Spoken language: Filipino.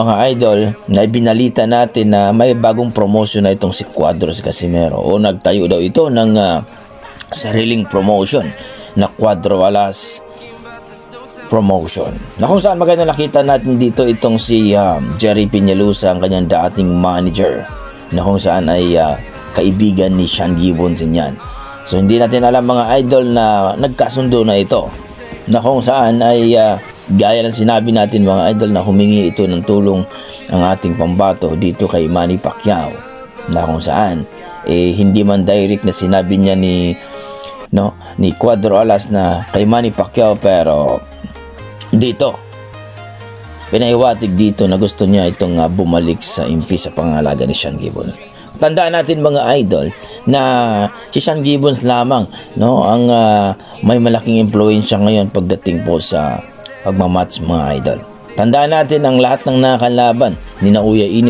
Mga idol, na ibinalita natin na may bagong promotion na itong si Cuadros Casimero o nagtayo daw ito ng sariling promotion na Cuadro Alas promotion, na kung saan maganda nakita natin dito itong si Jerry Peñalosa, ang kanyang dating manager, na kung saan ay kaibigan ni Sean Gibbons yan. So hindi natin alam mga idol na nagkasundo na ito, na kung saan ay gaya ng sinabi natin mga idol na humingi ito ng tulong ang ating pambato dito kay Manny Pacquiao, na kung saan hindi man direct na sinabi niya ni Cuadro Alas na kay Manny Pacquiao, pero dito pinahiwatig dito na gusto niya itong bumalik sa impi sa pangalaga ni Sean Gibbons. Tandaan natin mga idol na si Sean Gibbons lamang ang may malaking impluwensya ngayon pagdating po sa pagmamatch mga idol. Tandaan natin ang lahat ng nakalaban ni Uya Inoue